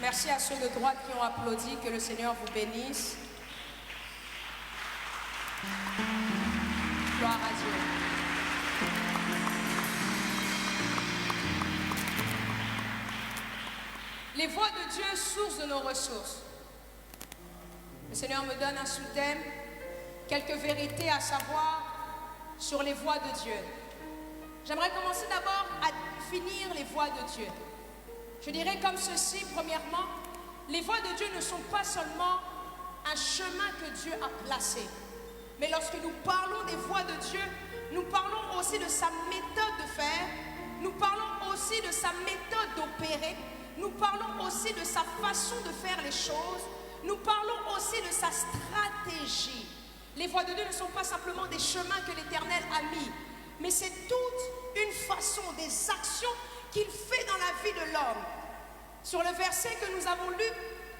Merci à ceux de droite qui ont applaudi, que le Seigneur vous bénisse. Gloire à Dieu. Les voies de Dieu, source de nos ressources. Le Seigneur me donne un sous-thème, quelques vérités à savoir sur les voies de Dieu. J'aimerais commencer d'abord à définir les voies de Dieu. Je dirais comme ceci, premièrement, les voies de Dieu ne sont pas seulement un chemin que Dieu a placé, mais lorsque nous parlons des voies de Dieu, nous parlons aussi de sa méthode de faire, nous parlons aussi de sa méthode d'opérer, nous parlons aussi de sa façon de faire les choses, nous parlons aussi de sa stratégie. Les voies de Dieu ne sont pas simplement des chemins que l'Éternel a mis, mais c'est toute une façon, des actions qu'il fait dans la vie de l'homme. Sur le verset que nous avons lu,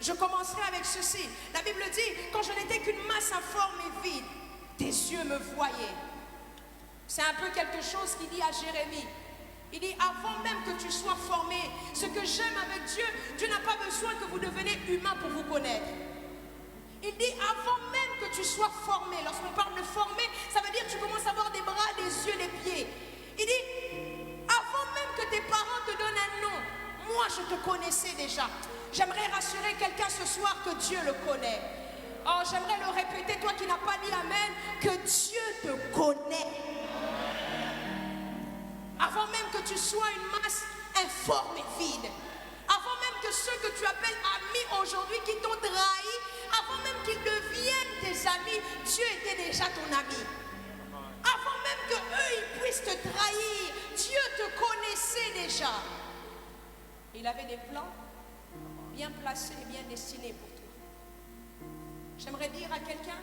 je commencerai avec ceci. La Bible dit, quand je n'étais qu'une masse informe et vide, tes yeux me voyaient. C'est un peu quelque chose qu'il dit à Jérémie. Il dit, avant même que tu sois formé, ce que j'aime avec Dieu, Dieu n'a pas besoin que vous deveniez humain pour vous connaître. Il dit, avant même que tu sois formé, lorsqu'on parle de formé, ça veut dire que tu commences à avoir des bras, des yeux, des pieds. Il dit, avant même que tes parents te donnent un nom, moi je te connaissais déjà. J'aimerais rassurer quelqu'un ce soir que Dieu le connaît. Oh, j'aimerais le répéter, toi qui n'as pas dit Amen, que Dieu te connaît. Avant même que tu sois une masse informe et vide, avant même que ceux que tu appelles amis aujourd'hui qui t'ont trahi, avant même qu'ils deviennent tes amis, Dieu était déjà ton ami. Avant même que eux ils puissent te trahir, Dieu te connaissait déjà. Il avait des plans bien placés et bien destinés pour toi. J'aimerais dire à quelqu'un,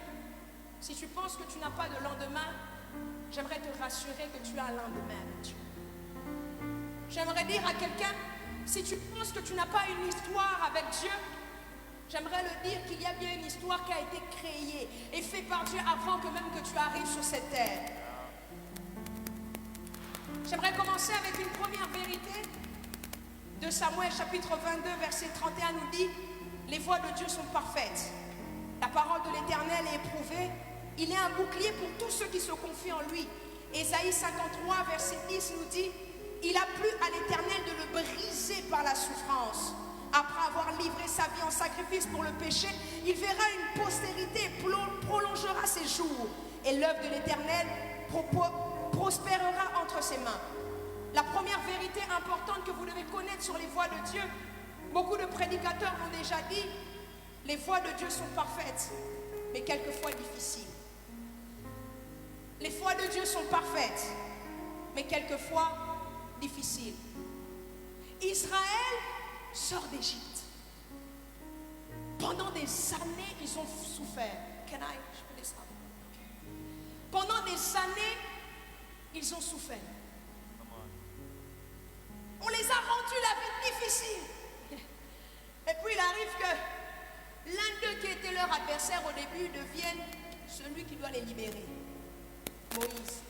si tu penses que tu n'as pas de lendemain, j'aimerais te rassurer que tu as un lendemain avec Dieu. J'aimerais dire à quelqu'un, si tu penses que tu n'as pas une histoire avec Dieu, j'aimerais le dire qu'il y a bien une histoire qui a été créée et faite par Dieu avant que même que tu arrives sur cette terre. J'aimerais commencer avec une première vérité. De Samuel chapitre 22 verset 31 nous dit, les voies de Dieu sont parfaites. La parole de l'Éternel est éprouvée. Il est un bouclier pour tous ceux qui se confient en lui. Ésaïe 53 verset 10 nous dit, il a plu à l'Éternel de le briser par la souffrance. Après avoir livré sa vie en sacrifice pour le péché, il verra une postérité et prolongera ses jours. Et l'œuvre de l'Éternel prospérera entre ses mains. La première vérité importante que vous devez connaître sur les voies de Dieu, beaucoup de prédicateurs l'ont déjà dit, les voies de Dieu sont parfaites, mais quelquefois difficiles. Les voies de Dieu sont parfaites, mais quelquefois difficiles. Israël sort d'Égypte. Pendant des années, ils ont souffert. Je peux descendre. Pendant des années, ils ont souffert. On les a rendus la vie difficile. Et puis il arrive que l'un d'eux qui était leur adversaire au début devienne celui qui doit les libérer. Moïse.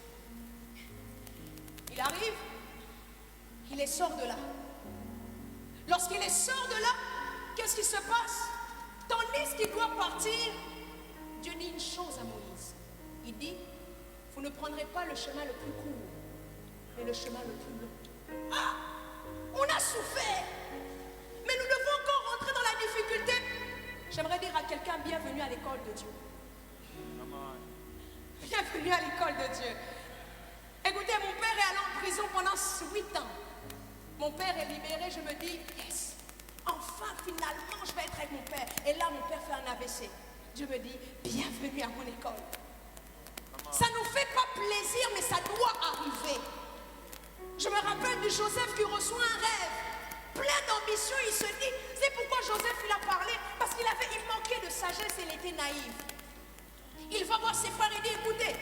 Il arrive, il les sort de là. Lorsqu'il les sort de là, qu'est-ce qui se passe? Tandis qu'il doit partir, Dieu dit une chose à Moïse. Il dit, vous ne prendrez pas le chemin le plus court, mais le chemin le plus long. Ah! On a souffert, mais nous devons encore rentrer dans la difficulté. J'aimerais dire à quelqu'un, bienvenue à l'école de Dieu. Bienvenue à l'école de Dieu. Écoutez, mon père est allé en prison pendant 8 ans. Mon père est libéré, je me dis, yes, enfin, finalement, je vais être avec mon père. Et là, mon père fait un AVC. Je me dis, bienvenue à mon école. Ça ne nous fait pas plaisir, mais ça doit arriver. Je me rappelle de Joseph qui reçoit un rêve, plein d'ambition. Il se dit, c'est pourquoi Joseph il a parlé, parce qu'il manquait de sagesse et il était naïf. Il va voir ses frères et dit, écoutez,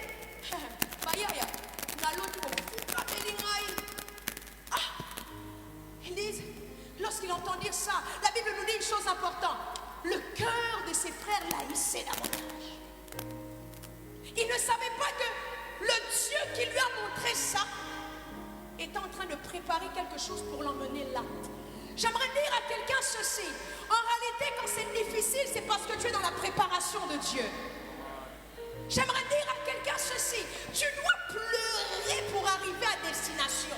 ils disent, lorsqu'il entend dire ça, la Bible nous dit une chose importante, le cœur de ses frères l'haïssait davantage. Il ne savait pas que le Dieu qui lui a montré ça est en train de préparer quelque chose pour l'emmener là. J'aimerais dire à quelqu'un ce ceci. En réalité, quand c'est difficile, c'est parce que tu es dans la préparation de Dieu. J'aimerais dire à quelqu'un ceci. Tu dois pleurer pour arriver à destination.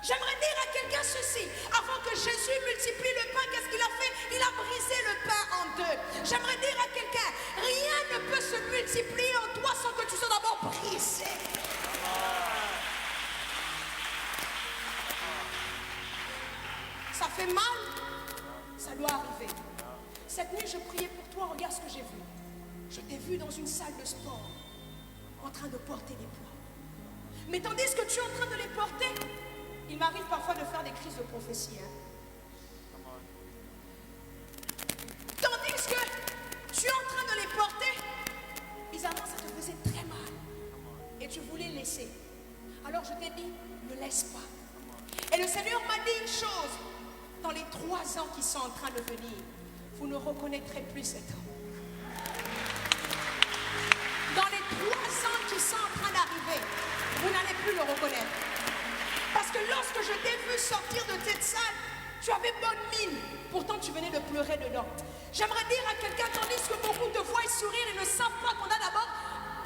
J'aimerais dire à quelqu'un ceci. Avant que Jésus multiplie le pain, qu'est-ce qu'il a fait? Il a brisé le pain en deux. J'aimerais dire à quelqu'un, rien ne peut se multiplier en toi sans que tu sois d'abord brisé. Ça fait mal, ça doit arriver. Cette nuit, je priais pour toi, regarde ce que j'ai vu. Je t'ai vu dans une salle de sport, en train de porter des poids. Mais tandis que tu es en train de les porter, il m'arrive parfois de faire des crises de prophétie. Tandis que tu es en train de les porter, bizarrement, ça te faisait très mal. Et tu voulais laisser. Alors je t'ai dit, ne laisse pas. Et le Seigneur m'a dit une chose. Dans les 3 ans qui sont en train de venir, vous ne reconnaîtrez plus cet homme. Dans les 3 ans qui sont en train d'arriver, vous n'allez plus le reconnaître. Parce que lorsque je t'ai vu sortir de cette salle, tu avais bonne mine. Pourtant, tu venais de pleurer dedans. J'aimerais dire à quelqu'un, tandis que beaucoup te voient sourire et ne savent pas qu'on a d'abord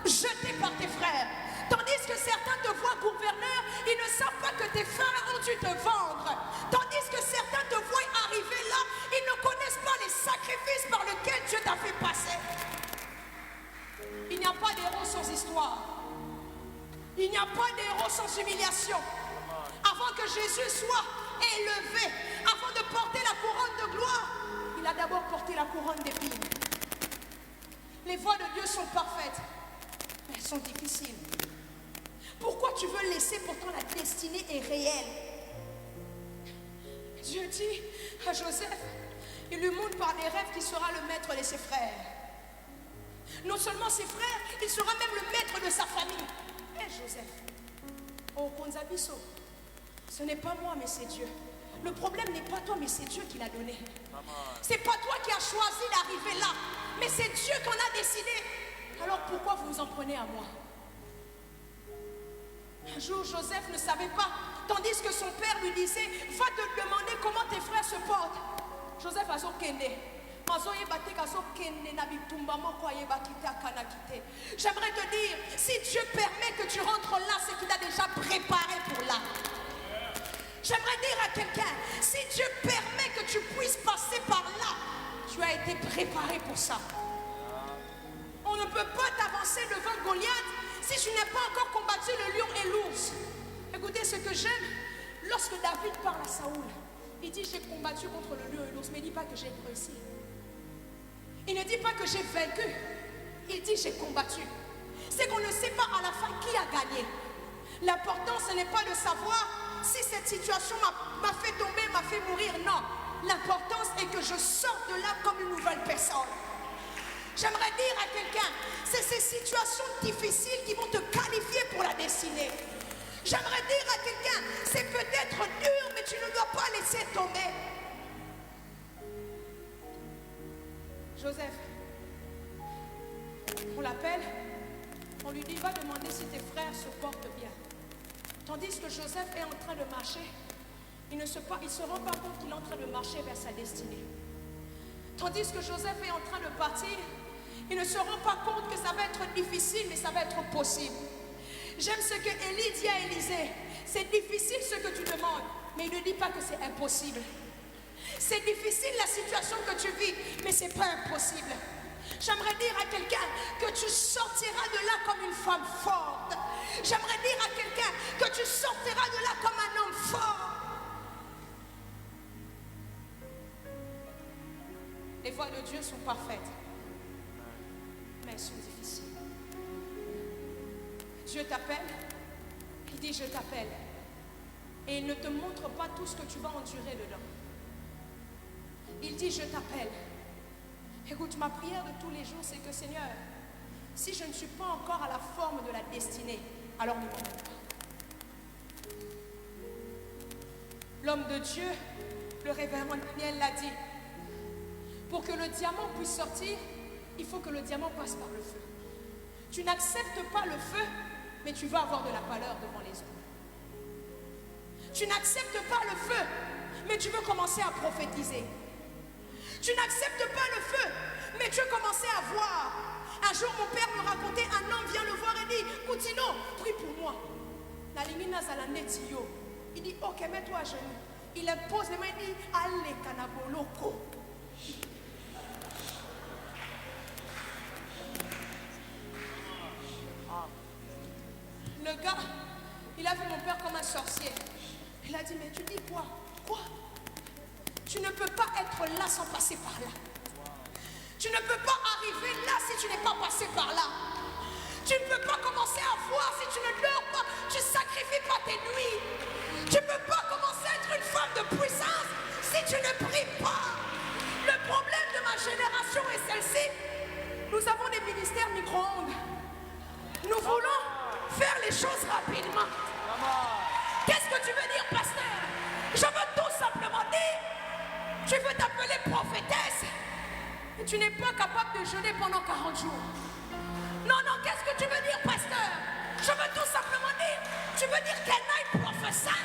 jeté par tes frères. Tandis que certains te voient gouverneur, ils ne savent pas que tes frères ont dû te vendre. Tandis que certains te voient arriver là, ils ne connaissent pas les sacrifices par lesquels Dieu t'a fait passer. Il n'y a pas d'héros sans histoire. Il n'y a pas d'héros sans humiliation. Avant que Jésus soit élevé, avant de porter la couronne de gloire, il a d'abord porté la couronne d'épines. Les voies de Dieu sont parfaites, mais elles sont difficiles. Pourquoi tu veux laisser? Pourtant la destinée est réelle. Dieu dit à Joseph, il lui montre par des rêves qu'il sera le maître de ses frères. Non seulement ses frères, il sera même le maître de sa famille. Et Joseph, oh Konzabiso, ce n'est pas moi mais c'est Dieu. Le problème n'est pas toi mais c'est Dieu qui l'a donné. C'est pas toi qui as choisi d'arriver là, mais c'est Dieu qu'on a décidé. Alors pourquoi vous vous en prenez à moi? Un jour, Joseph ne savait pas, tandis que son père lui disait, va te demander comment tes frères se portent. Joseph a son kende. J'aimerais te dire, si Dieu permet que tu rentres là, c'est qu'il t'a déjà préparé pour là. J'aimerais dire à quelqu'un, si Dieu permet que tu puisses passer par là, tu as été préparé pour ça. On ne peut pas t'avancer devant Goliath si tu n'as pas encore combattu le lion et l'ours. Écoutez ce que j'aime, lorsque David parle à Saoul, il dit j'ai combattu contre le lion et l'ours, mais il ne dit pas que j'ai réussi. Il ne dit pas que j'ai vaincu, il dit j'ai combattu. C'est qu'on ne sait pas à la fin qui a gagné. L'important ce n'est pas de savoir si cette situation m'a fait tomber, m'a fait mourir, non. L'important est que je sorte de là comme une nouvelle personne. J'aimerais dire à quelqu'un, c'est ces situations difficiles qui vont te qualifier pour la destinée. J'aimerais dire à quelqu'un, c'est peut-être dur, mais tu ne dois pas laisser tomber. Joseph, on l'appelle, on lui dit, va demander si tes frères se portent bien. Tandis que Joseph est en train de marcher, il ne se rend pas compte qu'il est en train de marcher vers sa destinée. Tandis que Joseph est en train de partir, il ne se rend pas compte que ça va être difficile, mais ça va être possible. J'aime ce que Élie dit à Élisée. C'est difficile ce que tu demandes, mais il ne dit pas que c'est impossible. C'est difficile la situation que tu vis, mais ce n'est pas impossible. J'aimerais dire à quelqu'un que tu sortiras de là comme une femme forte. J'aimerais dire à quelqu'un que tu sortiras de là comme un homme fort. Les voies de Dieu sont parfaites, mais elles sont difficiles. Dieu t'appelle, il dit je t'appelle. Et il ne te montre pas tout ce que tu vas endurer dedans. Il dit je t'appelle. Écoute, ma prière de tous les jours, c'est que Seigneur, si je ne suis pas encore à la forme de la destinée, alors ne m'emmène pas. L'homme de Dieu, le révérend Daniel l'a dit. Pour que le diamant puisse sortir, il faut que le diamant passe par le feu. Tu n'acceptes pas le feu, mais tu vas avoir de la pâleur devant les hommes. Tu n'acceptes pas le feu, mais tu veux commencer à prophétiser. Tu n'acceptes pas le feu. Mais tu as commencé à voir. Un jour, mon père me racontait, un homme vient le voir et dit, Koutino, prie pour moi. Il dit, ok, mets-toi à genoux. Il impose les mains et dit, allez, kanaboloko. Le gars, il a vu mon père comme un sorcier. Il a dit, mais tu dis quoi? Quoi? Tu ne peux pas être là sans passer par là. Tu ne peux pas arriver là si tu n'es pas passé par là. Tu ne peux pas commencer à voir si tu ne dors pas. Tu ne sacrifies pas tes nuits. Tu ne peux pas commencer à être une femme de puissance si tu ne pries pas. Le problème de ma génération est celle-ci. Nous avons des ministères micro-ondes. Nous voulons faire les choses rapidement. Qu'est-ce que tu veux dire, pasteur? Je veux tout simplement dire, tu veux t'appeler prophétesse, mais tu n'es pas capable de jeûner pendant 40 jours. Non, non, qu'est-ce que tu veux dire, pasteur? Je veux tout simplement dire, tu veux dire qu'elle aille prophétie,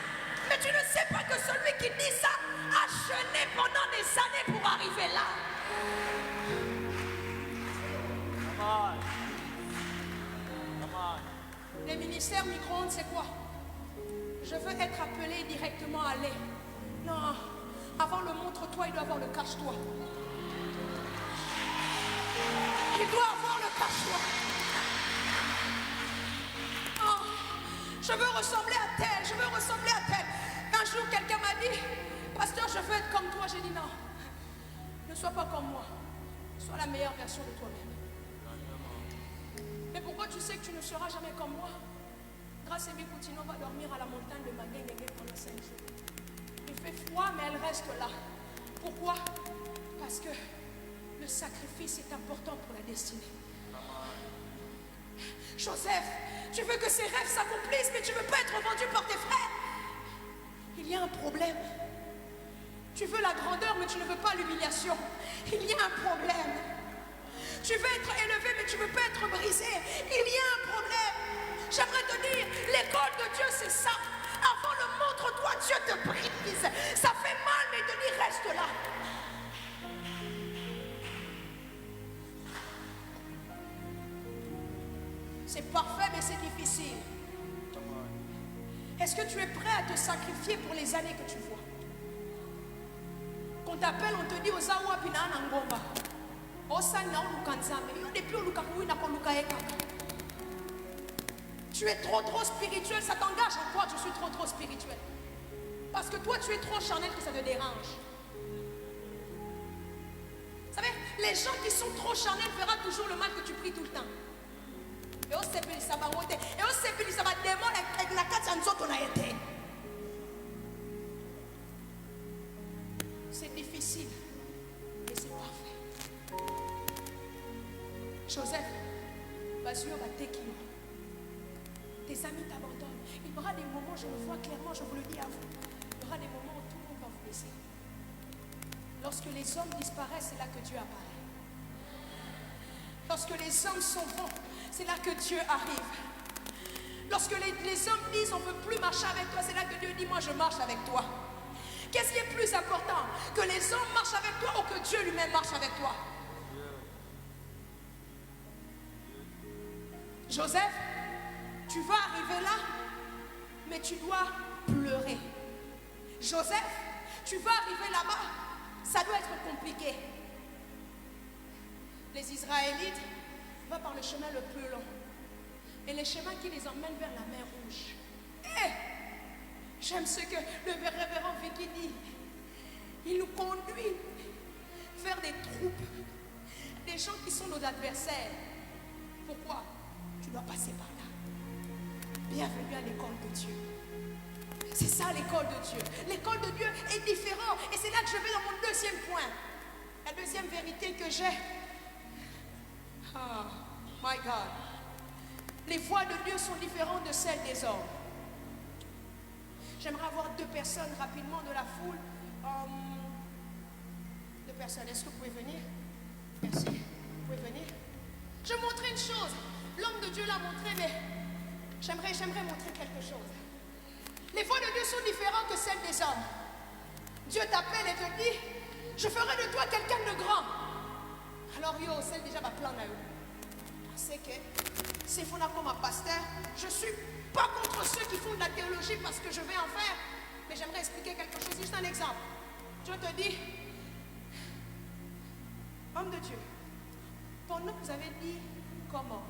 mais tu ne sais pas que celui qui dit ça a jeûné pendant des années pour arriver là. Les ministères micro-ondes, c'est quoi? Je veux être appelé directement à aller. Non, avant le montre-toi, il doit avoir le cache-toi. Il doit avoir le cache-toi. Oh, je veux ressembler à tel, je veux ressembler à tel. Un jour, quelqu'un m'a dit, pasteur, je veux être comme toi. J'ai dit non, ne sois pas comme moi. Sois la meilleure version de toi-même. Mais pourquoi tu sais que tu ne seras jamais comme moi? Grâce à Koutino va dormir à la montagne de Maguénégué pendant 5 jours. Il fait froid, mais elle reste là. Pourquoi? Parce que le sacrifice est important pour la destinée. Joseph, tu veux que ses rêves s'accomplissent, mais tu ne veux pas être vendu par tes frères. Il y a un problème. Tu veux la grandeur, mais tu ne veux pas l'humiliation. Il y a un problème. Tu veux être élevé, mais tu ne veux pas être brisé. Il y a un problème. J'aimerais te dire, l'école de Dieu, c'est ça. Avant le montre-toi, Dieu te brise. Ça fait mal, mais il te dit, reste là. C'est parfait, mais c'est difficile. Est-ce que tu es prêt à te sacrifier pour les années que tu vois? Qu'on t'appelle, on te dit, Ozawa Pinana Ngomba. Tu es trop spirituel, ça t'engage en quoi? Je suis trop spirituel. Parce que toi tu es trop charnel que ça te dérange. Vous savez, les gens qui sont trop charnels verront toujours le mal que tu pries tout le temps. Et on s'appelle ça va monter. Et on s'appelle ça va démontrer avec la carte en zone on a été. C'est difficile, mais c'est parfait. Joseph, vas-y, on va t'équilibrer. Tes amis t'abandonnent. Il y aura des moments, je le vois clairement, je vous le dis à vous. Il y aura des moments où tout le monde va vous laisser. Lorsque les hommes disparaissent, c'est là que Dieu apparaît. Lorsque les hommes s'en vont, c'est là que Dieu arrive. Lorsque les hommes disent on ne veut plus marcher avec toi, c'est là que Dieu dit moi je marche avec toi. Qu'est-ce qui est plus important? Que les hommes marchent avec toi ou que Dieu lui-même marche avec toi? Joseph, tu vas arriver là, mais tu dois pleurer. Joseph, tu vas arriver là-bas, ça doit être compliqué. Les Israélites vont par le chemin le plus long. Et les chemins qui les emmènent vers la mer Rouge. Et j'aime ce que le révérend Vicky dit. Il nous conduit vers des troupes, des gens qui sont nos adversaires. Pourquoi? Tu dois passer par là. Bienvenue à l'école de Dieu. C'est ça l'école de Dieu. L'école de Dieu est différente. Et c'est là que je vais dans mon deuxième point. La deuxième vérité que j'ai. Oh, my God. Les voies de Dieu sont différentes de celles des hommes. J'aimerais avoir 2 personnes rapidement de la foule. 2 personnes, est-ce que vous pouvez venir? Merci. Vous pouvez venir? Je vais montrer une chose. L'homme de Dieu l'a montré, mais j'aimerais montrer quelque chose. Les voies de Dieu sont différentes que celles des hommes. Dieu t'appelle et te dit, Je ferai de toi quelqu'un de grand. Alors yo, celle déjà va plan à eux. C'est que c'est fondant comme un pasteur. Je ne suis pas contre ceux qui font de la théologie parce que je vais en faire. Mais j'aimerais expliquer quelque chose. Juste un exemple. Dieu te dit, homme de Dieu, pendant que vous avez dit comment,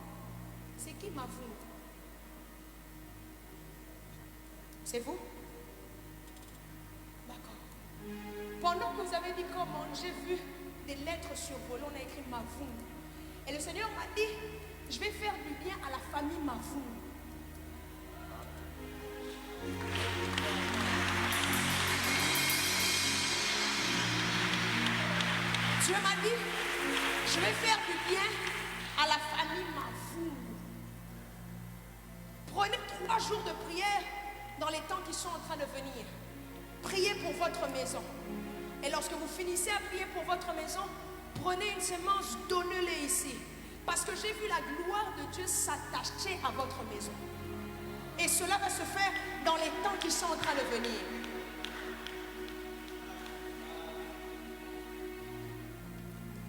c'est qui m'a voulu? C'est vous? D'accord. Pendant que vous avez dit comment, j'ai vu des lettres survolées, on a écrit Mavoum. Et le Seigneur m'a dit, je vais faire du bien à la famille Mavoum. Dieu m'a dit, je vais faire du bien à la famille Mavoum. Prenez 3 jours de prière dans les temps qui sont en train de venir. Priez pour votre maison. Et lorsque vous finissez à prier pour votre maison, prenez une semence, donnez-les ici. Parce que j'ai vu la gloire de Dieu s'attacher à votre maison. Et cela va se faire dans les temps qui sont en train de venir.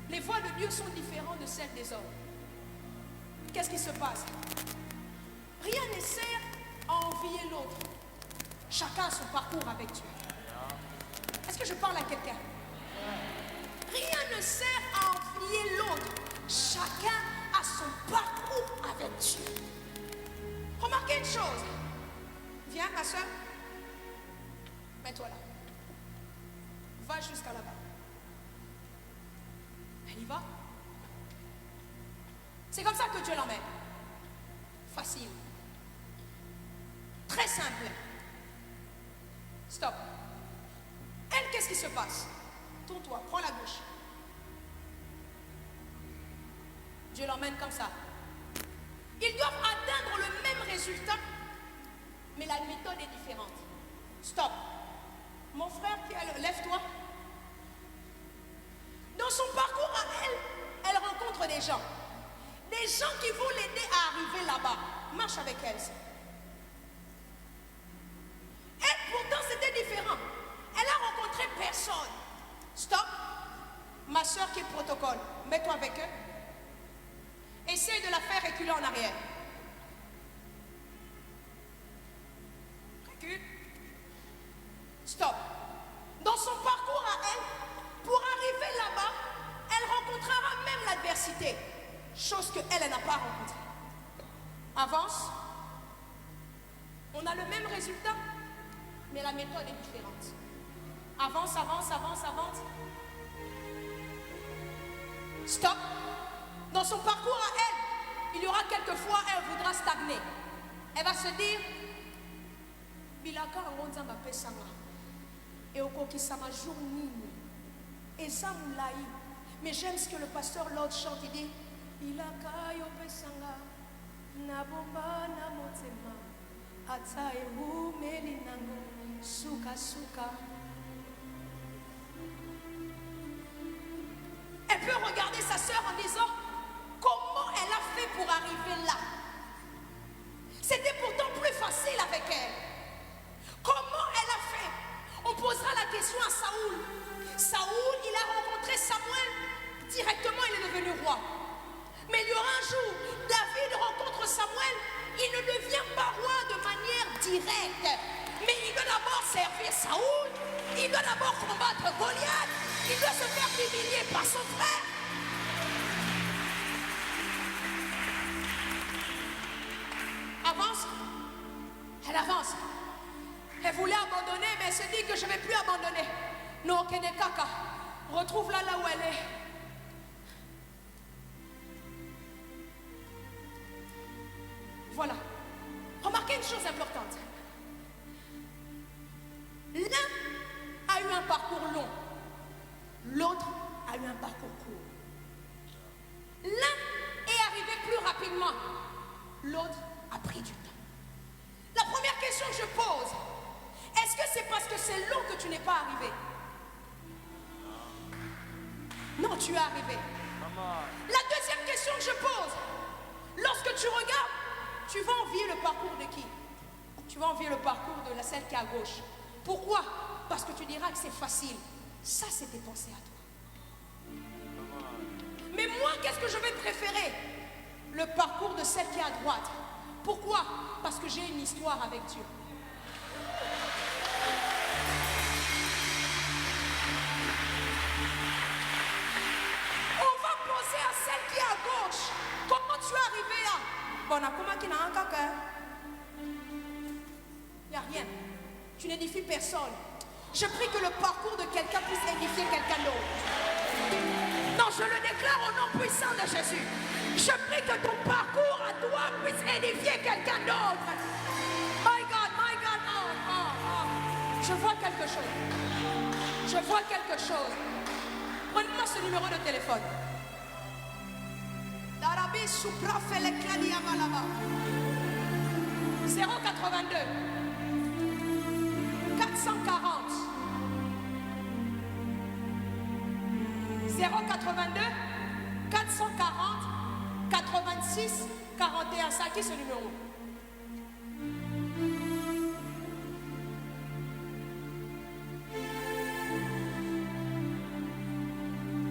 Les voies de Dieu sont différentes de celles des hommes. Qu'est-ce qui se passe? Rien ne sert à envier l'autre. Chacun a son parcours avec Dieu. Est-ce que je parle à quelqu'un? Rien ne sert à envier l'autre. Chacun a son parcours avec Dieu. Remarquez une chose. Viens, ma soeur. Mets-toi là. Va jusqu'à là-bas. Elle y va. C'est comme ça que Dieu l'emmène. Facile. Très simple. Stop. Elle, qu'est-ce qui se passe? Tourne-toi, prends la gauche. Dieu l'emmène comme ça. Ils doivent atteindre le même résultat, mais la méthode est différente. Stop. Mon frère, lève-toi. Dans son parcours à elle, elle rencontre des gens. Des gens qui vont l'aider à arriver là-bas. Marche avec elle. Et pourtant, c'était différent. Elle a rencontré personne. Stop. Ma soeur qui est protocole, mets-toi avec eux. Essaye de la faire reculer en arrière. Recule. Stop. Dans son parcours à elle, pour arriver là-bas, elle rencontrera même l'adversité. Chose qu'elle n'a pas rencontrée. Avance. On a le même résultat, mais la méthode est différente. Avance, avance, avance, avance. Stop. Dans son parcours à elle, il y aura quelquefois, elle voudra stagner. Elle va se dire, Bilaka Ngonzamba Pesanga, et Okoki Samajour Nini, et Zamulaï. Mais j'aime ce que le pasteur Lord chante, il dit, Bilaka Yo Pesanga, Nabomba Namotema, Ataewu Melinango, Suka Suka. Elle peut regarder sa sœur en disant, comment elle a fait pour arriver là? C'était pourtant plus facile avec elle. Comment elle a fait? On posera la question à Saoul. Saoul, il a rencontré Samuel. Directement, il est devenu roi. Mais il y aura un jour, David rencontre Samuel. Il ne devient pas roi de manière directe. Mais il doit d'abord servir Saoul. Il doit d'abord combattre Goliath. Il doit se faire humilier par son frère. Avance. Elle avance. Elle voulait abandonner, mais elle se dit que je ne vais plus abandonner. Non, Kenekaka, retrouve-la là où elle est. Voilà. Remarquez une chose importante. L'un a eu un parcours long. L'autre a eu un parcours court. L'un est arrivé plus rapidement. L'autre a pris du temps. La première question que je pose, est-ce que c'est parce que c'est long que tu n'es pas arrivé? Non, tu es arrivé. La deuxième question que je pose, lorsque tu regardes, tu vas envier le parcours de qui? Tu vas envier le parcours de celle qui est à gauche. Pourquoi? Parce que tu diras que c'est facile. Ça, c'est tes pensées à toi. Mais moi, qu'est-ce que je vais préférer? Le parcours de celle qui est à droite. Pourquoi? Parce que j'ai une histoire avec Dieu. On va poser à celle qui est à gauche. Comment tu es arrivé là? Bon, on a comment qui n'a un caca? Il n'y a rien. Tu n'édifies personne. Je prie que le parcours de quelqu'un puisse édifier quelqu'un d'autre. Non, je le déclare au nom puissant de Jésus. Je prie que ton parcours à toi puisse édifier quelqu'un d'autre. My God, oh. Je vois quelque chose. Je vois quelque chose. Prenez-moi ce numéro de téléphone. Darabi Supra fait l'éclat d'Yamalaba. 082 440 082 440 86 41. C'est à qui ce numéro?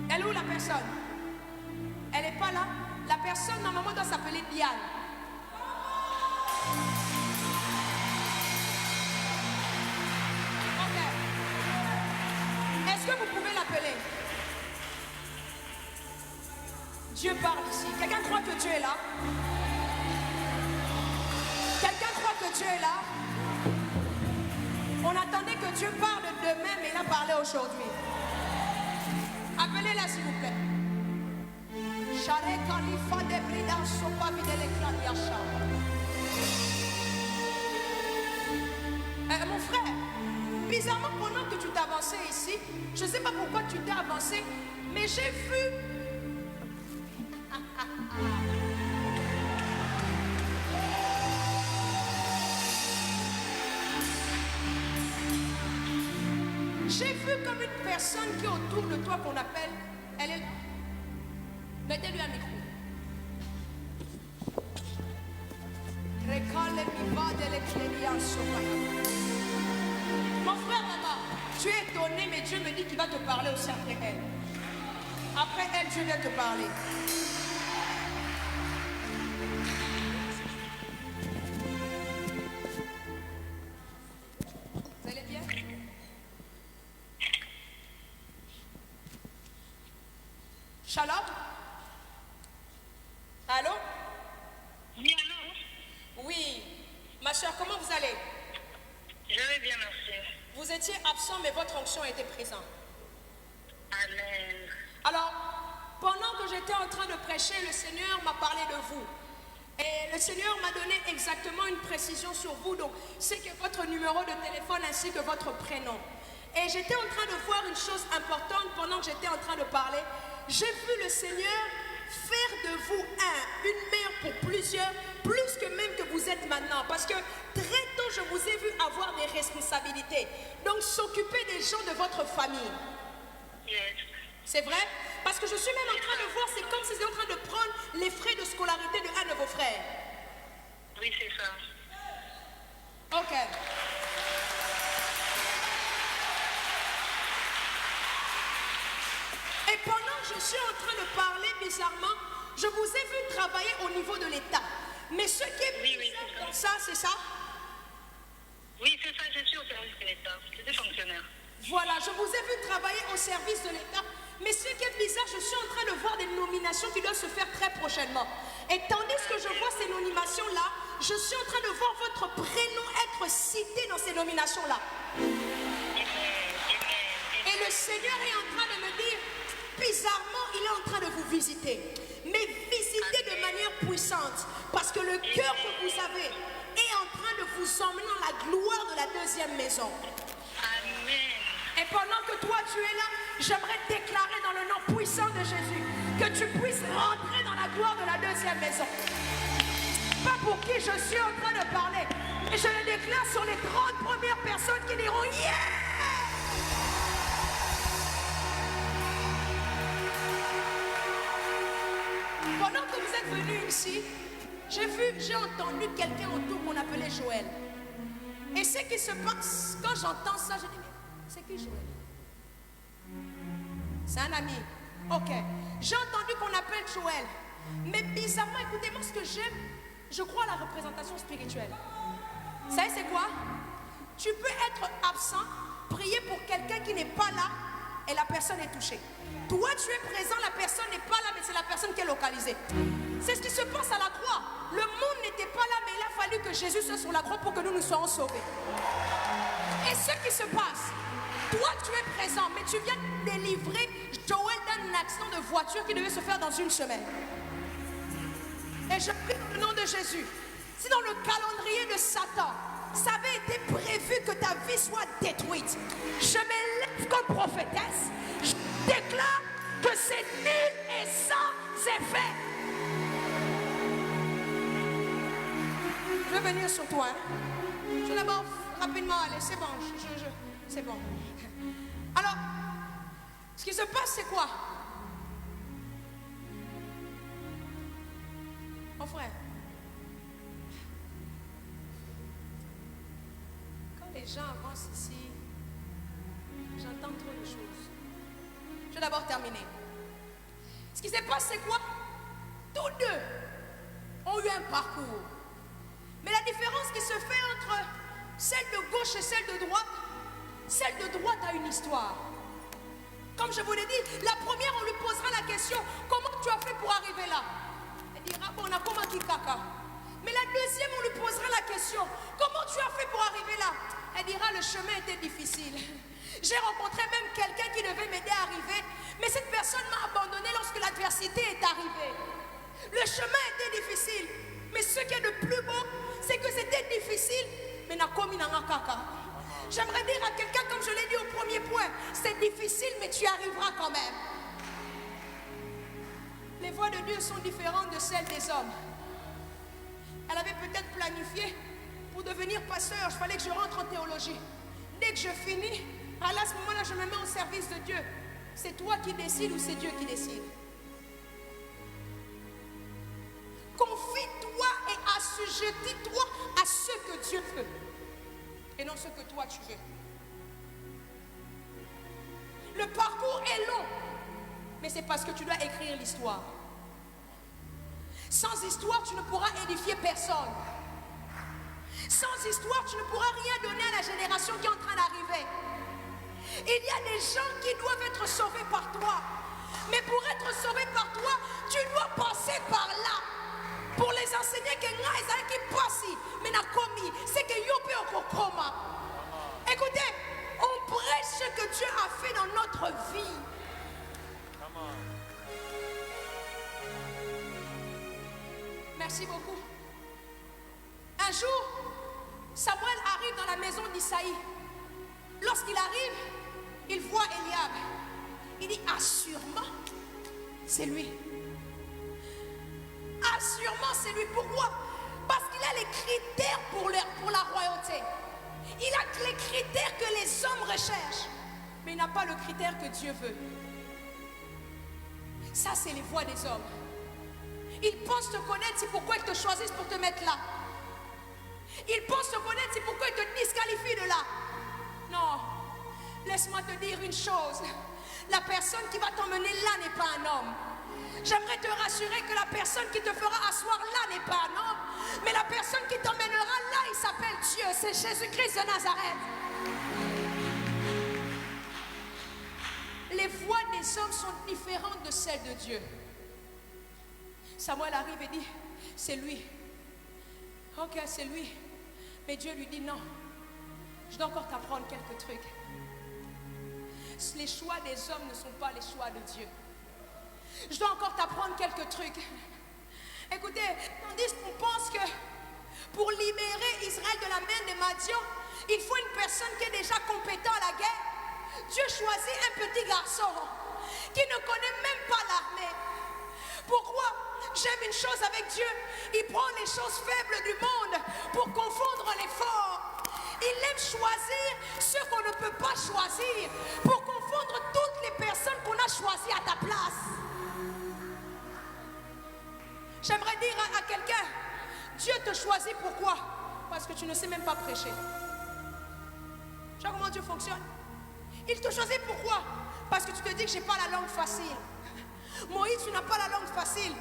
Elle est où la personne? Elle n'est pas là. La personne normalement doit s'appeler Diane. Ok. Est-ce que vous pouvez l'appeler? Dieu parle ici. Quelqu'un croit que Dieu est là? Quelqu'un croit que Dieu est là? On attendait que Dieu parle demain, mais il a parlé aujourd'hui. Appelez-la s'il vous plaît. Mon frère, bizarrement pendant que tu t'avançais ici, je ne sais pas pourquoi tu t'es avancé, mais j'ai vu. J'ai vu comme une personne qui est autour de toi qu'on appelle, elle est là. Mettez-lui un micro. Mon frère, maman, tu es étonné, mais Dieu me dit qu'il va te parler aussi après elle. Après elle, Dieu vient te parler. Vous allez bien? Shalom? Allô? Oui, allô? Oui. Ma soeur, comment vous allez? Je vais bien, merci. Vous étiez absent, mais votre onction était présente. Amen. Alors, pendant que j'étais en train de prêcher, le Seigneur m'a parlé de vous. Et le Seigneur m'a donné exactement une précision sur vous. Donc, c'est que votre numéro de téléphone ainsi que votre prénom. Et j'étais en train de voir une chose importante pendant que j'étais en train de parler. J'ai vu le Seigneur faire de vous une mère pour plusieurs, plus que même que vous êtes maintenant. Parce que très tôt, je vous ai vu avoir des responsabilités. Donc, s'occuper des gens de votre famille. Yes. C'est vrai? Parce que je suis même en train de voir, c'est comme si vous étiez en train de prendre les frais de scolarité de un de vos frères. Oui, c'est ça. Ok. Et pendant que je suis en train de parler bizarrement, je vous ai vu travailler au niveau de l'État. Mais ce qui est bizarre dans ça, c'est ça? Oui, c'est ça, je suis au service de l'État. Je suis fonctionnaire. Voilà, je vous ai vu travailler au service de l'État. Mais ce qui est bizarre, je suis en train de voir des nominations qui doivent se faire très prochainement. Et tandis que je vois ces nominations-là, je suis en train de voir votre prénom être cité dans ces nominations-là. Et le Seigneur est en train de me dire, bizarrement, il est en train de vous visiter. Mais visiter de manière puissante. Parce que le cœur que vous avez est en train de vous emmener dans la gloire de la deuxième maison. Amen. Et pendant que toi tu es là, j'aimerais déclarer dans le nom puissant de Jésus que tu puisses rentrer dans la gloire de la deuxième maison. Pas pour qui je suis en train de parler, mais je le déclare sur les 30 premières personnes qui diront yeah! Pendant que vous êtes venus ici, j'ai entendu quelqu'un autour qu'on appelait Joël. Et ce qui se passe, quand j'entends ça, je dis, mais c'est qui Joël? C'est un ami. Ok. J'ai entendu qu'on appelle Joël. Mais bizarrement, écoutez-moi ce que j'aime. Je crois à la représentation spirituelle. Vous savez c'est quoi? Tu peux être absent, prier pour quelqu'un qui n'est pas là et la personne est touchée. Toi tu es présent, la personne n'est pas là, mais c'est la personne qui est localisée. C'est ce qui se passe à la croix. Le monde n'était pas là, mais il a fallu que Jésus soit sur la croix pour que nous soyons sauvés. Et ce qui se passe, toi tu es présent, mais tu viens délivrer Joël d'un accident de voiture qui devait se faire dans une semaine. Et je prie dans le nom de Jésus. Si dans le calendrier de Satan, ça avait été prévu que ta vie soit détruite, je m'élève comme prophétesse. Je déclare que c'est nul et sans effet. Je vais venir sur toi. Je vais d'abord rapidement aller. C'est bon. C'est bon. Alors, ce qui se passe, c'est quoi? Mon frère, quand les gens avancent ici, j'entends trop de choses. Je vais d'abord terminer. Ce qui se passe, c'est quoi? Tous deux ont eu un parcours. Mais la différence qui se fait entre celle de gauche et celle de droite a une histoire. Comme je vous l'ai dit, la première, on lui posera la question, comment tu as fait pour arriver là? Elle dira, bon, on a comment qui caca. Mais la deuxième, on lui posera la question, comment tu as fait pour arriver là? Elle dira, le chemin était difficile. J'ai rencontré même quelqu'un qui devait m'aider à arriver, mais cette personne m'a abandonné lorsque l'adversité est arrivée. Le chemin était difficile, mais ce qui est de plus beau, c'est que c'était difficile, mais n'a commis n'a caca. J'aimerais dire à quelqu'un, comme je l'ai dit au premier point, c'est difficile, mais tu y arriveras quand même. Les voies de Dieu sont différentes de celles des hommes. Elle avait peut-être planifié pour devenir pasteur, il fallait que je rentre en théologie. Dès que je finis, à ce moment-là, je me mets au service de Dieu. C'est toi qui décides ou c'est Dieu qui décide? Confie-toi et assujettis-toi à ce que Dieu veut et non ce que toi tu veux. Le parcours est long, mais c'est parce que tu dois écrire l'histoire. Sans histoire, tu ne pourras édifier personne. Sans histoire, tu ne pourras rien donner à la génération qui est en train d'arriver. Il y a des gens qui doivent être sauvés par toi. Mais pour être sauvé par toi, tu dois passer par là. Pour les enseigner que Ngaïsa qui passe, mais n'a commis, c'est que Yopé Okokoma. Écoutez, on prêche ce que Dieu a fait dans notre vie. Merci beaucoup. Un jour, Samuel arrive dans la maison d'Isaïe. Lorsqu'il arrive, il voit Eliab. Il dit, assurément, c'est lui. Assurément, c'est lui. Pourquoi? Parce qu'il a les critères pour la royauté. Il a les critères que les hommes recherchent. Mais il n'a pas le critère que Dieu veut. Ça, c'est les voies des hommes. Ils pensent te connaître, c'est pourquoi ils te choisissent pour te mettre là. Ils pensent te connaître, c'est pourquoi ils te disqualifient de là. Non, laisse-moi te dire une chose. La personne qui va t'emmener là n'est pas un homme. J'aimerais te rassurer que la personne qui te fera asseoir là n'est pas un homme. Mais la personne qui t'emmènera là, il s'appelle Dieu. C'est Jésus-Christ de Nazareth. Les voies des hommes sont différentes de celles de Dieu. Samuel arrive et dit, c'est lui. Ok, c'est lui. Mais Dieu lui dit, non. Je dois encore t'apprendre quelques trucs. Les choix des hommes ne sont pas les choix de Dieu. Je dois encore t'apprendre quelques trucs. Écoutez, tandis qu'on pense que pour libérer Israël de la main des Madian, il faut une personne qui est déjà compétente à la guerre. Dieu choisit un petit garçon qui ne connaît même pas l'armée. Pourquoi? J'aime une chose avec Dieu. Il prend les choses faibles du monde pour confondre les forts. Il aime choisir ce qu'on ne peut pas choisir pour confondre toutes les personnes qu'on a choisies à ta place. J'aimerais dire à quelqu'un, Dieu te choisit pourquoi? Parce que tu ne sais même pas prêcher. Tu vois comment Dieu fonctionne? Il te choisit pourquoi? parce que tu te dis que je n'ai pas la langue facile. Moïse, tu n'as pas la langue facile.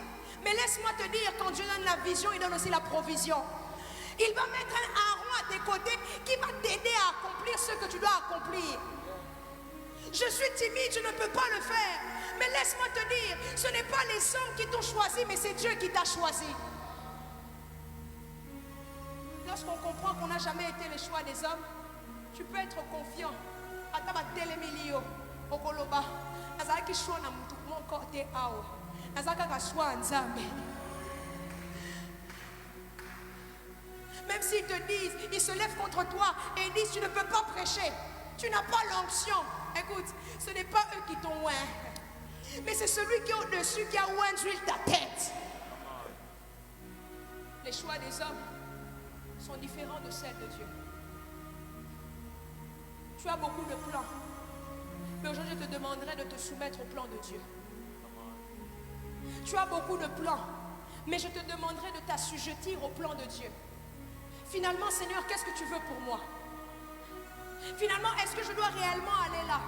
Mais laisse-moi te dire, quand Dieu donne la vision, il donne aussi la provision. Il va mettre un Aaron à tes côtés qui va t'aider à accomplir ce que tu dois accomplir. Je suis timide, je ne peux pas le faire. Mais laisse-moi te dire, ce n'est pas les hommes qui t'ont choisi, mais c'est Dieu qui t'a choisi. Lorsqu'on comprend qu'on n'a jamais été le choix des hommes, tu peux être confiant. Même s'ils te disent, ils se lèvent contre toi et ils disent tu ne peux pas prêcher, tu n'as pas l'onction. Écoute, ce n'est pas eux qui t'ont oint, mais c'est celui qui est au-dessus qui a oint d'huile ta tête. Les choix des hommes sont différents de celles de Dieu. Tu as beaucoup de plans, mais aujourd'hui je te demanderai de te soumettre au plan de Dieu. Tu as beaucoup de plans, mais je te demanderai de t'assujettir au plan de Dieu. Finalement, Seigneur, qu'est-ce que tu veux pour moi? Finalement, est-ce que je dois réellement aller là?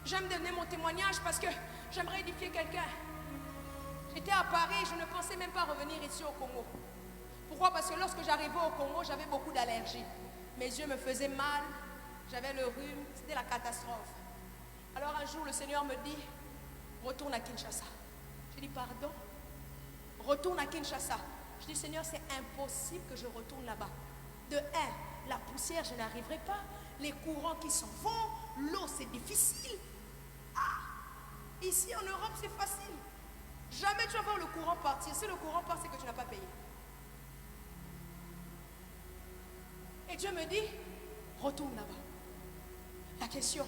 J'aime donner mon témoignage parce que j'aimerais édifier quelqu'un. J'étais à Paris, je ne pensais même pas revenir ici au Congo. Pourquoi? Parce que lorsque j'arrivais au Congo, j'avais beaucoup d'allergies. Mes yeux me faisaient mal, j'avais le rhume, c'était la catastrophe. Alors un jour, le Seigneur me dit, retourne à Kinshasa. J'ai dit, pardon? Retourne à Kinshasa. Je dis, Seigneur, c'est impossible que je retourne là-bas. De un, la poussière, je n'arriverai pas. Les courants qui s'en vont, l'eau, c'est difficile. Ah, ici en Europe, c'est facile. Jamais tu vas voir le courant partir. Si le courant part, c'est que tu n'as pas payé. Et Dieu me dit, retourne là-bas. La question,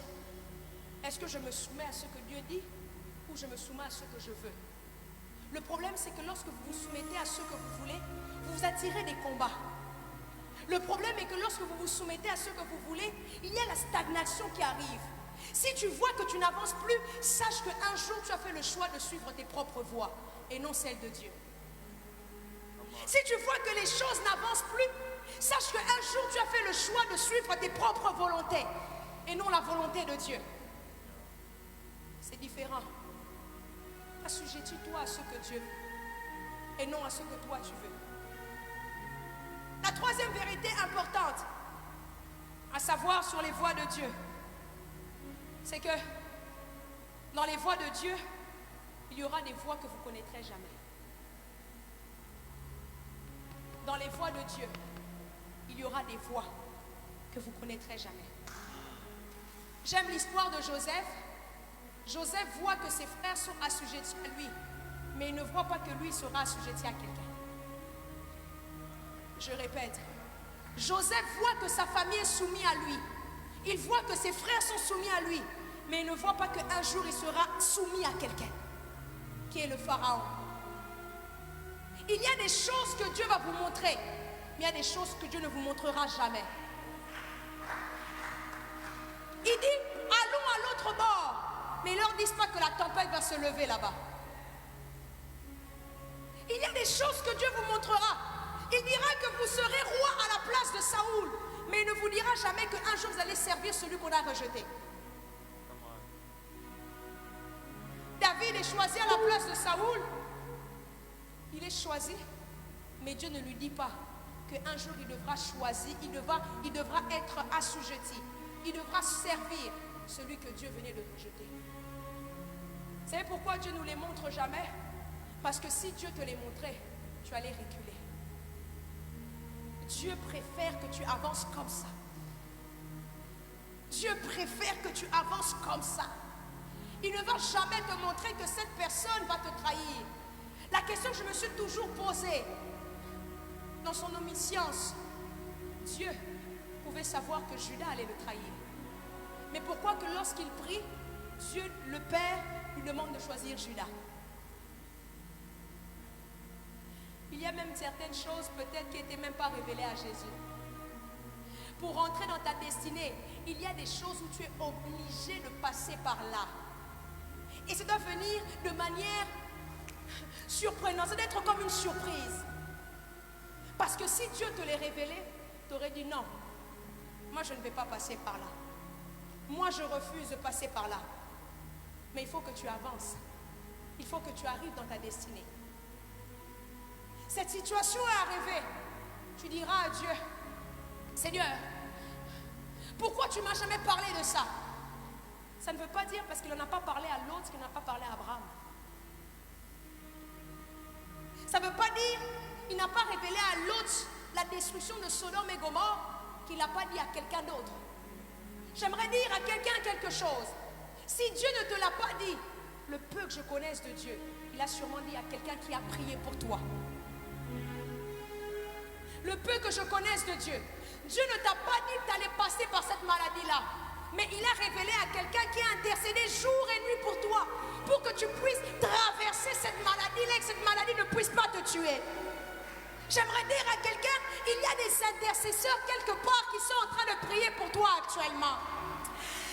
est-ce que je me soumets à ce que Dieu dit ou je me soumets à ce que je veux? Le problème, c'est que lorsque vous vous soumettez à ce que vous voulez, vous attirez des combats. Le problème est que lorsque vous vous soumettez à ce que vous voulez, il y a la stagnation qui arrive. Si tu vois que tu n'avances plus, sache qu'un jour tu as fait le choix de suivre tes propres voies et non celles de Dieu. Si tu vois que les choses n'avancent plus, sache qu'un jour tu as fait le choix de suivre tes propres volontés et non la volonté de Dieu. C'est différent. Assujettis-toi à ce que Dieu veut et non à ce que toi tu veux. La troisième vérité importante à savoir sur les voies de Dieu, c'est que dans les voies de Dieu, il y aura des voies que vous ne connaîtrez jamais. Dans les voies de Dieu, il y aura des voies que vous ne connaîtrez jamais. J'aime l'histoire de Joseph. Joseph voit que ses frères sont assujettis à lui, mais il ne voit pas que lui sera assujetti à quelqu'un. Je répète, Joseph voit que sa famille est soumise à lui. Il voit que ses frères sont soumis à lui, mais il ne voit pas qu'un jour il sera soumis à quelqu'un, qui est le Pharaon. Il y a des choses que Dieu va vous montrer, mais il y a des choses que Dieu ne vous montrera jamais. Il dit, allons à l'autre bord. Mais ils ne leur disent pas que la tempête va se lever là-bas. Il y a des choses que Dieu vous montrera. Il dira que vous serez roi à la place de Saoul. Mais il ne vous dira jamais qu'un jour vous allez servir celui qu'on a rejeté. David est choisi à la place de Saoul. Il est choisi. Mais Dieu ne lui dit pas qu'un jour il devra choisir, il devra être assujetti. Il devra servir celui que Dieu venait de rejeter. Vous savez pourquoi Dieu ne nous les montre jamais? Parce que si Dieu te les montrait, tu allais reculer. Dieu préfère que tu avances comme ça. Dieu préfère que tu avances comme ça. Il ne va jamais te montrer que cette personne va te trahir. La question que je me suis toujours posée, dans son omniscience, Dieu pouvait savoir que Judas allait le trahir. Mais pourquoi que lorsqu'il prie, Dieu, le Père, lui demande de choisir Judas? Il y a même certaines choses peut-être qui n'étaient même pas révélées à Jésus. Pour rentrer dans ta destinée, il y a des choses où tu es obligé de passer par là. Et ça doit venir de manière surprenante, ça doit être comme une surprise. Parce que si Dieu te l'ait révélé, tu aurais dit non, moi je ne vais pas passer par là. Moi, je refuse de passer par là. Mais il faut que tu avances. Il faut que tu arrives dans ta destinée. Cette situation est arrivée. Tu diras à Dieu, Seigneur, pourquoi tu ne m'as jamais parlé de ça? Ça ne veut pas dire parce qu'il n'en a pas parlé à l'autre qu'il n'a pas parlé à Abraham. Ça ne veut pas dire qu'il n'a pas révélé à l'autre la destruction de Sodome et Gomorrhe qu'il n'a pas dit à quelqu'un d'autre. J'aimerais dire à quelqu'un quelque chose. Si Dieu ne te l'a pas dit, le peu que je connaisse de Dieu, il a sûrement dit à quelqu'un qui a prié pour toi. Le peu que je connaisse de Dieu, Dieu ne t'a pas dit que tu allais passer par cette maladie-là. Mais il a révélé à quelqu'un qui a intercédé jour et nuit pour toi, pour que tu puisses traverser cette maladie-là et que cette maladie ne puisse pas te tuer. J'aimerais dire à quelqu'un, il y a des intercesseurs quelque part qui sont en train de prier pour toi actuellement.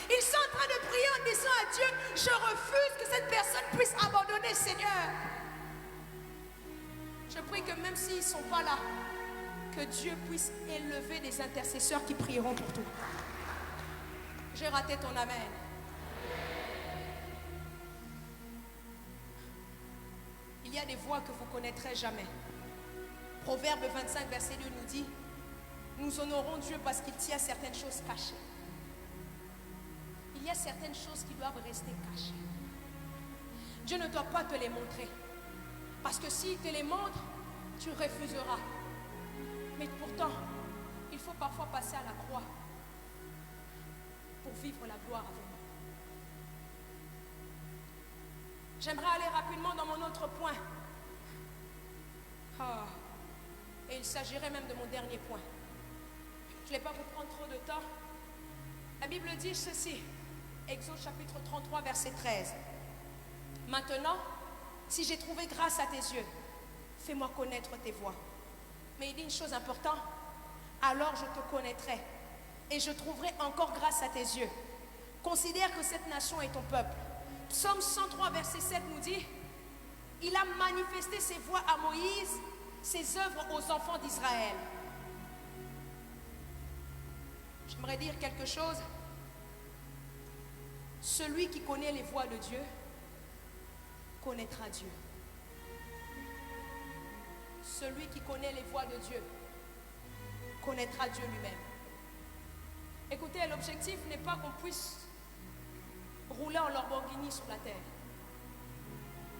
Ils sont en train de prier en disant à Dieu, je refuse que cette personne puisse abandonner, Seigneur. Je prie que même s'ils ne sont pas là, que Dieu puisse élever des intercesseurs qui prieront pour toi. J'ai raté ton amen. Il y a des voies que vous ne connaîtrez jamais. Proverbe 25, verset 2 nous dit, nous honorons Dieu parce qu'il tient certaines choses cachées. Il y a certaines choses qui doivent rester cachées. Dieu ne doit pas te les montrer. Parce que s'il te les montre, tu refuseras. Mais pourtant, il faut parfois passer à la croix pour vivre la gloire avec nous. J'aimerais aller rapidement dans mon autre point. Et il s'agirait même de mon dernier point. Je ne vais pas vous prendre trop de temps. La Bible dit ceci, Exode chapitre 33, verset 13. Maintenant, si j'ai trouvé grâce à tes yeux, fais-moi connaître tes voies. Mais il dit une chose importante, alors je te connaîtrai et je trouverai encore grâce à tes yeux. Considère que cette nation est ton peuple. Psaume 103, verset 7 nous dit, il a manifesté ses voies à Moïse, ses œuvres aux enfants d'Israël. J'aimerais dire quelque chose. Celui qui connaît les voies de Dieu connaîtra Dieu. Celui qui connaît les voies de Dieu connaîtra Dieu lui-même. Écoutez, l'objectif n'est pas qu'on puisse rouler en Lamborghini sur la terre.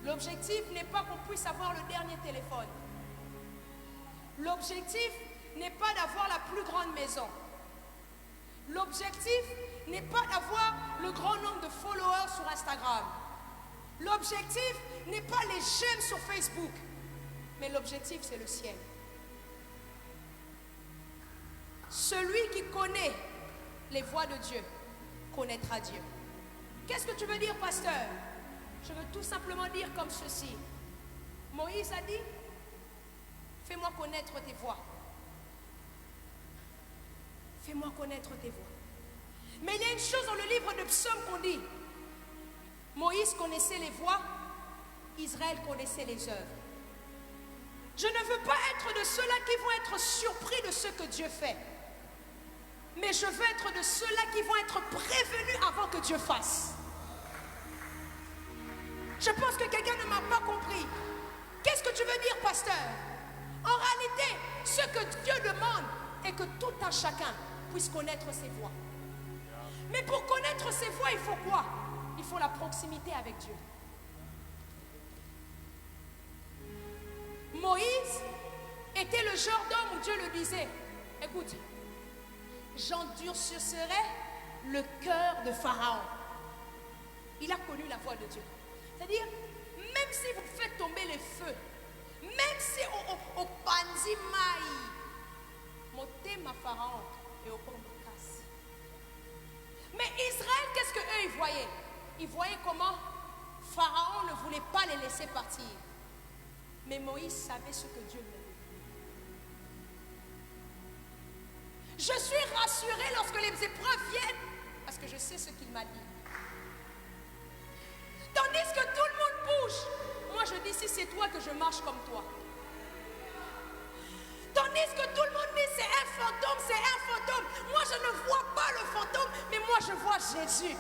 L'objectif n'est pas qu'on puisse avoir le dernier téléphone. L'objectif n'est pas d'avoir la plus grande maison. L'objectif n'est pas d'avoir le grand nombre de followers sur Instagram. L'objectif n'est pas les j'aime sur Facebook. Mais l'objectif, c'est le ciel. Celui qui connaît les voies de Dieu connaîtra Dieu. Qu'est-ce que tu veux dire, pasteur? Je veux tout simplement dire comme ceci. Moïse a dit, fais-moi connaître tes voies. Fais-moi connaître tes voies. Mais il y a une chose dans le livre de Psaume qu'on dit. Moïse connaissait les voies, Israël connaissait les œuvres. Je ne veux pas être de ceux-là qui vont être surpris de ce que Dieu fait. Mais je veux être de ceux-là qui vont être prévenus avant que Dieu fasse. Je pense que quelqu'un ne m'a pas compris. Qu'est-ce que tu veux dire, pasteur? En réalité, ce que Dieu demande est que tout un chacun puisse connaître ses voies. Mais pour connaître ses voies, il faut quoi? Il faut la proximité avec Dieu. Moïse était le genre d'homme où Dieu le disait, écoute, j'endurcirai le cœur de Pharaon. Il a connu la voix de Dieu. C'est-à-dire, même si vous faites tomber les feux, même si au panzi mai, motema Pharaon et au pombakas. Mais Israël, qu'est-ce qu'eux ils voyaient? Ils voyaient comment Pharaon ne voulait pas les laisser partir. Mais Moïse savait ce que Dieu lui avait dit. Je suis rassurée lorsque les épreuves viennent parce que je sais ce qu'il m'a dit. Tandis que tout le monde bouge, moi je dis si c'est toi que je marche comme toi. Tandis que tout le monde dit c'est un fantôme, c'est un fantôme. Moi, je ne vois pas le fantôme, mais moi, je vois Jésus.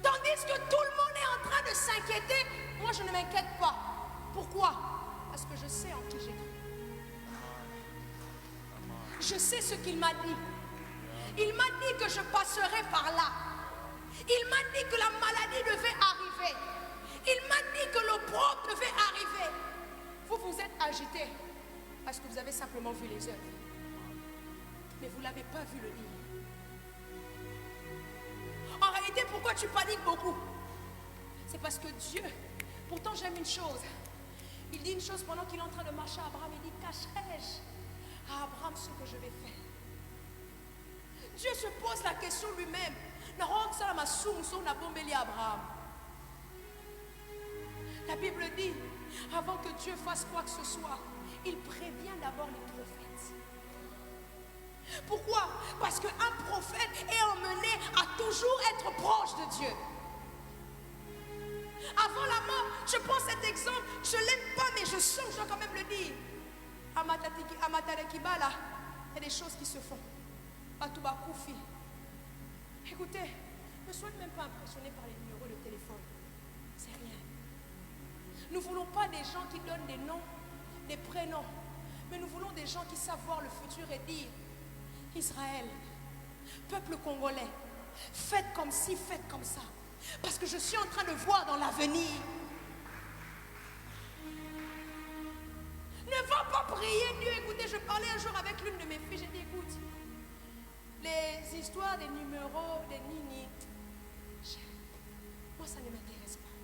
Tandis que tout le monde est en train de s'inquiéter, moi, je ne m'inquiète pas. Pourquoi? Parce que je sais en qui j'ai cru. Je sais ce qu'il m'a dit. Il m'a dit que je passerai par là. Il m'a dit que la maladie devait arriver. Il m'a dit que l'opprobre devait arriver. Vous vous êtes agité parce que vous avez simplement vu les œuvres. Mais vous ne l'avez pas vu le livre. En réalité, pourquoi tu paniques beaucoup? C'est parce que Dieu, pourtant j'aime une chose. Il dit une chose pendant qu'il est en train de marcher à Abraham. Il dit, cacherai-je à Abraham ce que je vais faire? Dieu se pose la question lui-même. Abraham. La Bible dit, avant que Dieu fasse quoi que ce soit, il prévient d'abord les prophètes. Pourquoi? Parce qu'un prophète est emmené à toujours être proche de Dieu. Avant la mort, je prends cet exemple, je ne l'aime pas, mais je sens que je dois quand même le dire. À Matarekibala, il y a des choses qui se font. Batubakoufi. Écoutez, ne soyez même pas impressionnés par les numéros de téléphone. C'est rien. Nous ne voulons pas des gens qui donnent des noms, des prénoms, mais nous voulons des gens qui savent voir le futur et dire, Israël, peuple congolais, faites comme ci, faites comme ça. Parce que je suis en train de voir dans l'avenir. Ne va pas prier Dieu. Écoutez, je parlais un jour avec l'une de mes filles. J'ai dit, écoute, les histoires des numéros, des nini, moi ça ne m'intéresse pas.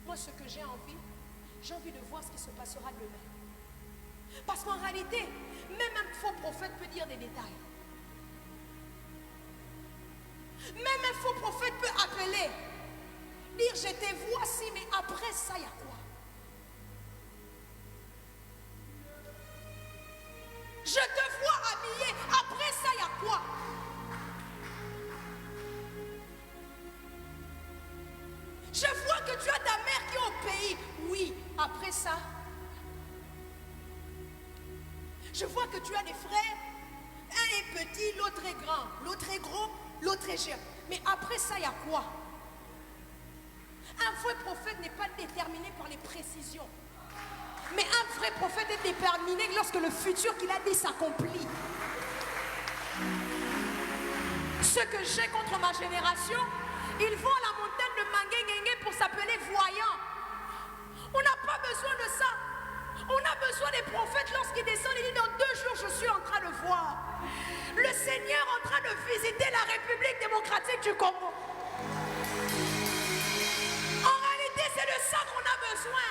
Moi ce que j'ai envie de voir ce qui se passera demain. Parce qu'en réalité, même un faux prophète peut dire des détails. Même un faux prophète peut appeler, dire je te voici, mais après ça, il y a quoi? Je te vois habillé, après ça, il y a quoi? Je vois que tu as ta mère qui est au pays. Oui, après ça. Je vois que tu as des frères. Un est petit, l'autre est grand. L'autre est gros, l'autre est jeune. Mais après ça, il y a quoi? Un vrai prophète n'est pas déterminé par les précisions. Mais un vrai prophète est déterminé lorsque le futur qu'il a dit s'accomplit. Ce que j'ai contre ma génération, ils vont à la montagne de Manguengenge pour s'appeler voyants. On n'a pas besoin de ça. On a besoin des prophètes lorsqu'ils descendent. Ils disent dans 2 jours je suis en train de voir le Seigneur en train de visiter la République démocratique du Congo. En réalité c'est de ça qu'on a besoin.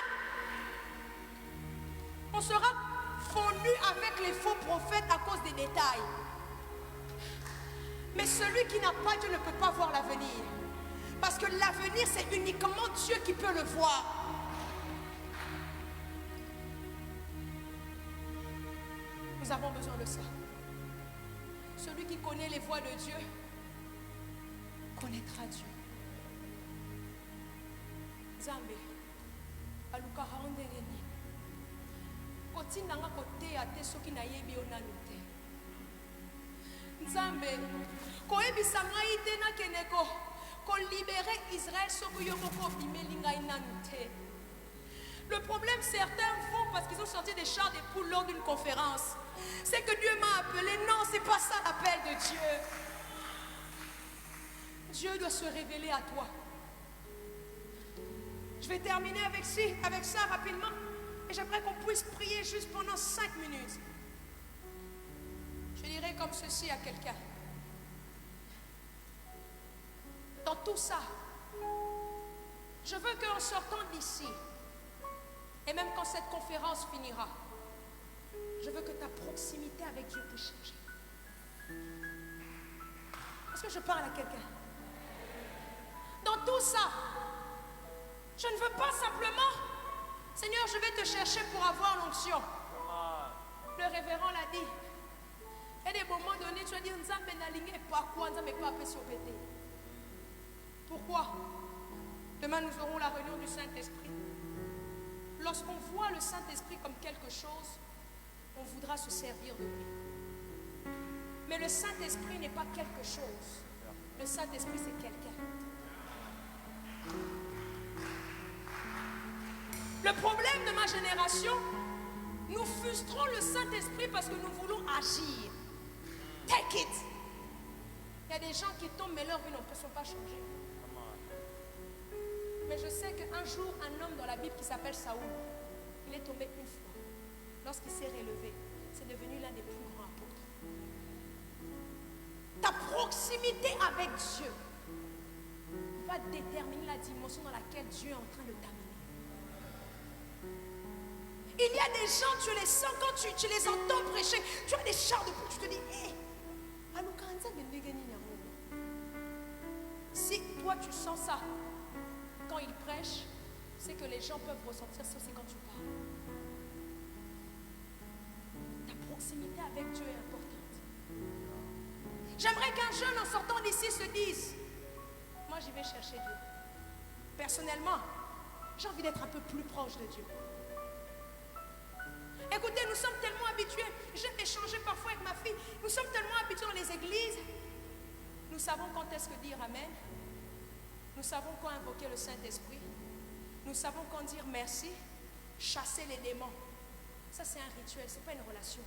On sera fondu avec les faux prophètes à cause des détails. Mais celui qui n'a pas Dieu ne peut pas voir l'avenir. Parce que l'avenir, c'est uniquement Dieu qui peut le voir. Nous avons besoin de ça. Celui qui connaît les voies de Dieu connaîtra Dieu. Zambé, aluka haondeleni. Kotinanga kote ate soki na yebi onanu te. Nzambe, koyebisa ngai te na keneko ko libérer Israël soki yo moko bimeli ngai nanu te. Le problème, certains font parce qu'ils ont sorti des chars des poules lors d'une conférence. C'est que Dieu m'a appelé. Non, c'est pas ça l'appel de Dieu. Dieu doit se révéler à toi. Je vais terminer avec ça rapidement. Et j'aimerais qu'on puisse prier juste pendant 5 minutes. Je dirais comme ceci à quelqu'un. Dans tout ça, je veux qu'en sortant d'ici, et même quand cette conférence finira, je veux que ta proximité avec Dieu puisse changer. Est-ce que je parle à quelqu'un? Dans tout ça, je ne veux pas simplement, Seigneur, je vais te chercher pour avoir l'onction. Le révérend l'a dit. Il y a des moments donnés, tu vas dire, pourquoi? Demain, nous aurons la réunion du Saint-Esprit. Lorsqu'on voit le Saint-Esprit comme quelque chose, on voudra se servir de lui. Mais le Saint-Esprit n'est pas quelque chose. Le Saint-Esprit, c'est quelqu'un. Le problème de ma génération, nous frustrons le Saint-Esprit parce que nous voulons agir. Take it. Il y a des gens qui tombent, mais leur vie ne sont pas changées. Mais je sais qu'un jour, un homme dans la Bible qui s'appelle Saoul, il est tombé une fois. Lorsqu'il s'est relevé, c'est devenu l'un des plus grands apôtres. Ta proximité avec Dieu va déterminer la dimension dans laquelle Dieu est en train de t'amener. Il y a des gens, tu les sens quand tu les entends prêcher, tu as des chars de plus, tu te dis, hé, si toi tu sens ça, quand il prêche, c'est que les gens peuvent ressentir ça aussi quand tu parles. Ta proximité avec Dieu est importante. J'aimerais qu'un jeune en sortant d'ici se dise, moi j'y vais chercher Dieu. Personnellement, j'ai envie d'être un peu plus proche de Dieu. Écoutez, nous sommes tellement habitués, j'ai échangé parfois avec ma fille, nous sommes tellement habitués dans les églises, nous savons quand est-ce que dire Amen, nous savons quand invoquer le Saint-Esprit, nous savons quand dire merci, chasser les démons. Ça c'est un rituel, ce n'est pas une relation.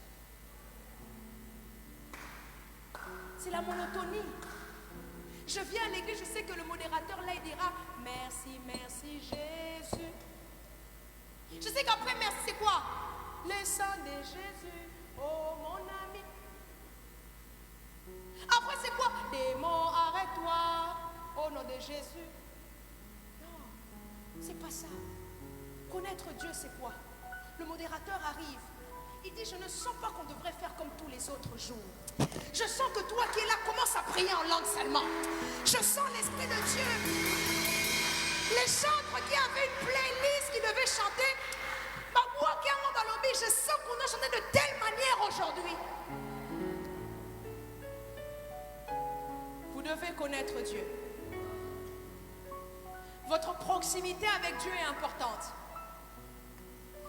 C'est la monotonie. Je viens à l'église, je sais que le modérateur là il dira merci, merci Jésus. Je sais qu'après merci c'est quoi? Le sang de Jésus, oh mon ami. Après c'est quoi? Démon, arrête-toi, au nom de Jésus. Non, c'est pas ça. Connaître Dieu c'est quoi? Le modérateur arrive. Il dit, je ne sens pas qu'on devrait faire comme tous les autres jours. Je sens que toi qui es là, commence à prier en langue seulement. Je sens l'Esprit de Dieu. Les chantres qui avaient une playlist qui devaient chanter, je sens qu'on a chanté de telle manière aujourd'hui. Vous devez connaître Dieu. Votre proximité avec Dieu est importante.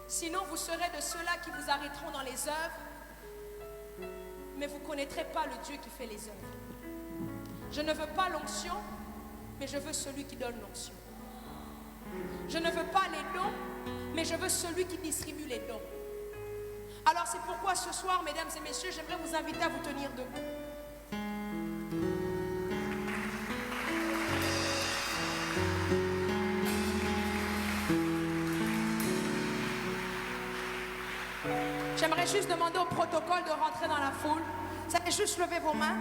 Sinon, vous serez de ceux-là qui vous arrêteront dans les œuvres, mais vous ne connaîtrez pas le Dieu qui fait les œuvres. Je ne veux pas l'onction, mais je veux celui qui donne l'onction. Je ne veux pas les dons, mais je veux celui qui distribue les dons. Alors c'est pourquoi ce soir, mesdames et messieurs, j'aimerais vous inviter à vous tenir debout. J'aimerais juste demander au protocole de rentrer dans la foule. Vous allez juste lever vos mains.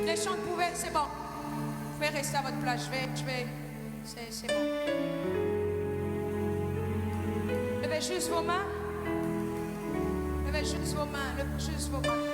Les chants pouvaient, c'est bon. Vous pouvez rester à votre place. C'est bon. Levez juste vos mains. Levez juste vos mains. Levez juste vos mains.